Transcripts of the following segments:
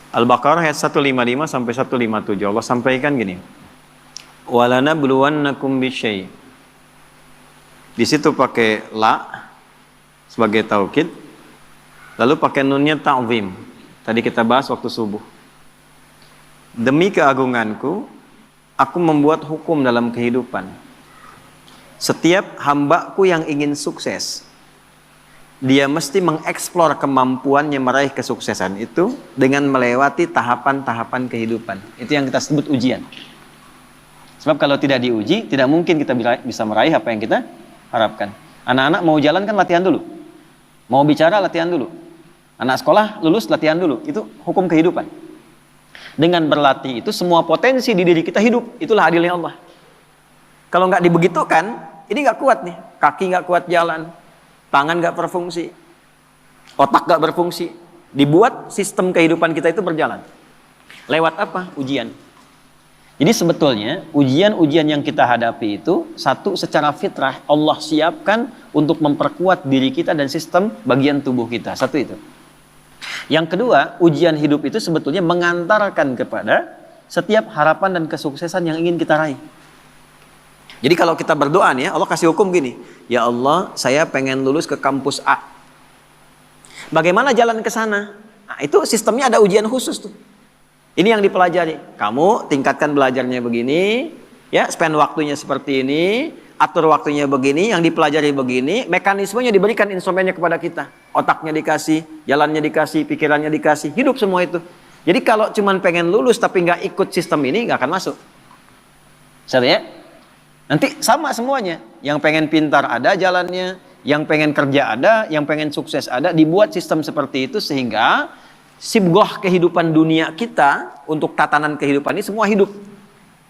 Al-Baqarah ayat 155 sampai 157. Allah sampaikan gini. Walanabluwannakum bisyai'. Di situ pakai la sebagai taukid. Lalu pakai nunnya ta'zim. Tadi kita bahas waktu subuh. Demi keagunganku, aku membuat hukum dalam kehidupan. Setiap hambaku yang ingin sukses, dia mesti mengeksplor kemampuannya meraih kesuksesan itu dengan melewati tahapan-tahapan kehidupan. Itu yang kita sebut ujian. Sebab kalau tidak diuji, tidak mungkin kita bisa meraih apa yang kita harapkan. Anak-anak mau jalan kan latihan dulu. Mau bicara latihan dulu. Anak sekolah lulus latihan dulu. Itu hukum kehidupan. Dengan berlatih itu semua potensi di diri kita hidup. Itulah adilnya Allah. Kalau nggak dibegitukan, ini nggak kuat nih. Kaki nggak kuat jalan. Tangan nggak berfungsi, otak nggak berfungsi. Dibuat sistem kehidupan kita itu berjalan. Lewat apa? Ujian. Jadi sebetulnya ujian-ujian yang kita hadapi itu satu, secara fitrah Allah siapkan untuk memperkuat diri kita dan sistem bagian tubuh kita. Satu itu. Yang kedua, ujian hidup itu sebetulnya mengantarkan kepada setiap harapan dan kesuksesan yang ingin kita raih. Jadi kalau kita berdoa nih ya, Allah kasih hukum gini. Ya Allah, saya pengen lulus ke kampus A. Bagaimana jalan ke sana? Nah, itu sistemnya ada ujian khusus tuh. Ini yang dipelajari. Kamu tingkatkan belajarnya begini, ya, spend waktunya seperti ini, atur waktunya begini, yang dipelajari begini, mekanismenya diberikan instrumennya kepada kita. Otaknya dikasih, jalannya dikasih, pikirannya dikasih, hidup semua itu. Jadi kalau cuman pengen lulus tapi nggak ikut sistem ini, nggak akan masuk. Sadar ya? Nanti sama semuanya. Yang pengen pintar ada jalannya, yang pengen kerja ada, yang pengen sukses ada. Dibuat sistem seperti itu sehingga sibgoh kehidupan dunia kita untuk tatanan kehidupan ini semua hidup.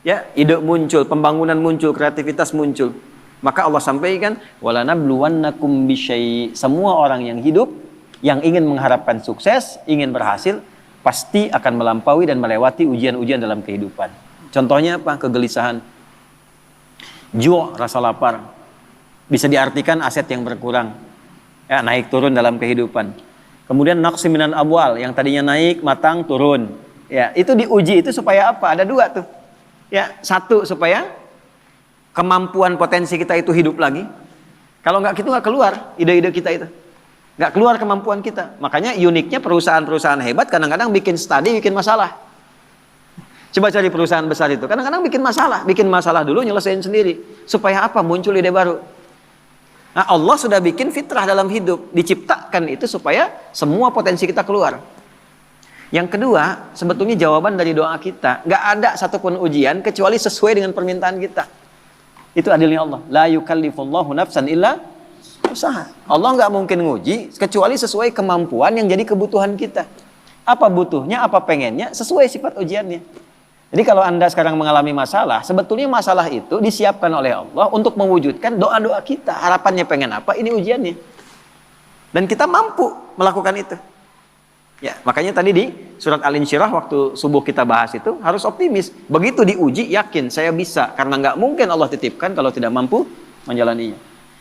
Ya, ide muncul, pembangunan muncul, kreativitas muncul. Maka Allah sampaikan, walanabluwannakum bisyai'. Semua orang yang hidup, yang ingin mengharapkan sukses, ingin berhasil, pasti akan melampaui dan melewati ujian-ujian dalam kehidupan. Contohnya apa? Kegelisahan. Ju', rasa lapar. Bisa diartikan aset yang berkurang. Ya, naik turun dalam kehidupan. Kemudian naqsi minal amwal, yang tadinya naik, matang, turun. Ya, itu diuji itu supaya apa? Ada dua tuh. Ya, satu supaya kemampuan potensi kita itu hidup lagi. Kalau nggak gitu nggak keluar ide-ide kita itu. Nggak keluar kemampuan kita. Makanya uniknya perusahaan-perusahaan hebat kadang-kadang bikin studi, bikin masalah. Coba cari perusahaan besar itu. Kadang-kadang bikin masalah dulu, nyelesain sendiri. Supaya apa? Muncul ide baru. Nah, Allah sudah bikin fitrah dalam hidup. Diciptakan itu supaya semua potensi kita keluar. Yang kedua, sebetulnya jawaban dari doa kita. Nggak ada satupun ujian kecuali sesuai dengan permintaan kita. Itu adilnya Allah. La yukallifullahu nafsan illa usaha. Allah nggak mungkin nguji kecuali sesuai kemampuan yang jadi kebutuhan kita. Apa butuhnya, apa pengennya, sesuai sifat ujiannya. Jadi kalau Anda sekarang mengalami masalah, sebetulnya masalah itu disiapkan oleh Allah untuk mewujudkan doa-doa kita. Harapannya pengen apa, ini ujiannya. Dan kita mampu melakukan itu. Ya, makanya tadi di surat Al-Insyirah waktu subuh kita bahas itu harus optimis. Begitu diuji, yakin saya bisa. Karena nggak mungkin Allah titipkan kalau tidak mampu menjalaninya.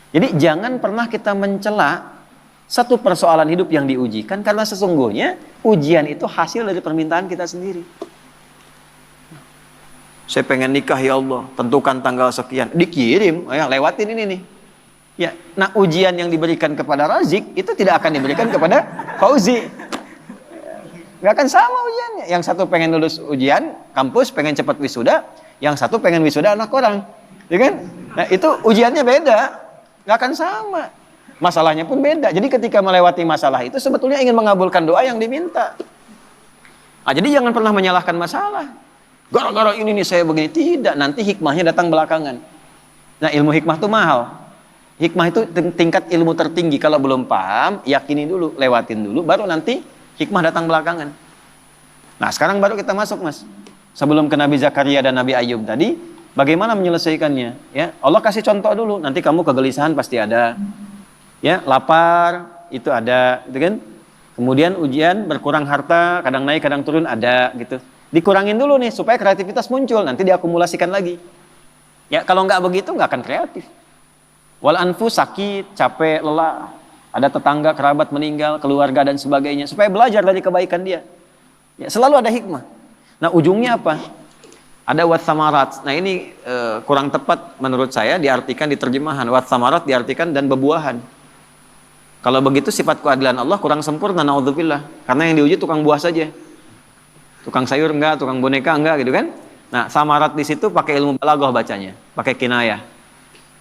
Jadi jangan pernah kita mencela satu persoalan hidup yang diujikan. Karena sesungguhnya ujian itu hasil dari permintaan kita sendiri. Saya pengen nikah ya Allah, tentukan tanggal sekian. Dikirim, ya lewatin ini nih. Ya, nah ujian yang diberikan kepada Razik itu tidak akan diberikan kepada Fauzi. Nggak akan sama ujiannya. Yang satu pengen lulus ujian kampus, pengen cepat wisuda. Yang satu pengen wisuda anak orang, ya kan? Nah itu ujiannya beda, nggak akan sama. Masalahnya pun beda. Jadi ketika melewati masalah itu sebetulnya ingin mengabulkan doa yang diminta. Nah, jadi jangan pernah menyalahkan masalah. Gara-gara ini nih saya begini. Tidak, nanti hikmahnya datang belakangan. Nah ilmu hikmah itu mahal. Hikmah itu tingkat ilmu tertinggi. Kalau belum paham, yakini dulu, lewatin dulu, baru nanti hikmah datang belakangan. Nah sekarang baru kita masuk mas. Sebelum ke Nabi Zakaria dan Nabi Ayub tadi, bagaimana menyelesaikannya? Ya, Allah kasih contoh dulu. Nanti kamu kegelisahan pasti ada. Ya, lapar itu ada, gitu kan? Kemudian ujian berkurang harta, kadang naik, kadang turun ada, gitu. Dikurangin dulu nih supaya kreativitas muncul, nanti diakumulasikan lagi. Ya kalau nggak begitu nggak akan kreatif. Wal anfus sakit, capek, lelah, ada tetangga, kerabat meninggal, keluarga dan sebagainya, supaya belajar dari kebaikan dia. Ya, selalu ada hikmah. Nah, ujungnya apa? Ada watsamarat. Nah, ini kurang tepat menurut saya diartikan di terjemahan. Watsamarat diartikan dan bebuahan. Kalau begitu sifat keadilan Allah kurang sempurna, naudzubillah. Karena yang diuji tukang buah saja. Tukang sayur enggak, tukang boneka enggak gitu kan? Nah, samarat di situ pakai ilmu balaghah bacanya, pakai kinayah.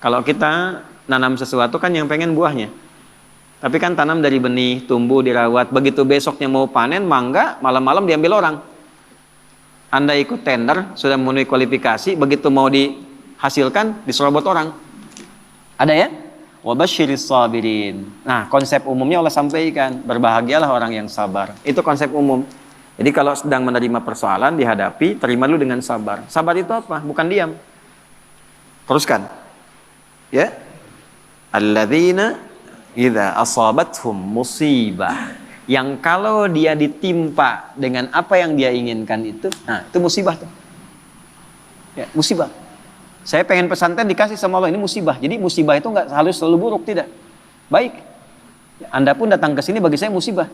Kalau kita nanam sesuatu kan yang pengen buahnya. Tapi kan tanam dari benih, tumbuh, dirawat. Begitu besoknya mau panen, mangga, malam-malam diambil orang. Anda ikut tender, sudah memenuhi kualifikasi, begitu mau dihasilkan, diserobot orang. Ada ya? Wabasyiris sabirin. Nah, konsep umumnya Allah sampaikan, berbahagialah orang yang sabar. Itu konsep umum. Jadi kalau sedang menerima persoalan, dihadapi, terima dulu dengan sabar. Sabar itu apa? Bukan diam. Teruskan. Ya. Alladzina idza asabathum musibah, yang kalau dia ditimpa dengan apa yang dia inginkan itu, nah itu musibah tuh. Ya, musibah. Saya pengen pesantren dikasih sama Allah, ini musibah. Jadi musibah itu nggak harus selalu buruk, tidak. Baik. Ya, Anda pun datang ke sini bagi saya musibah.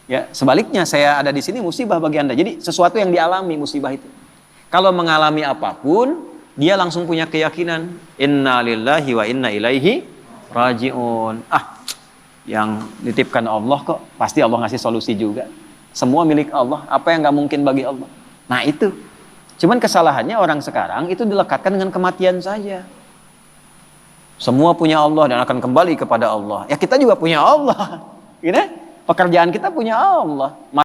Ya, sebaliknya saya ada di sini musibah bagi Anda. Jadi sesuatu yang dialami musibah itu. Kalau mengalami apapun, dia langsung punya keyakinan, inna lillahi wa inna ilaihi raji'un. Yang dititipkan Allah kok, pasti Allah ngasih solusi juga. Semua milik Allah, apa yang nggak mungkin bagi Allah. Nah itu. Cuman kesalahannya orang sekarang itu dilekatkan dengan kematian saja. Semua punya Allah dan akan kembali kepada Allah. Ya kita juga punya Allah. Gitu? Pekerjaan kita punya Allah.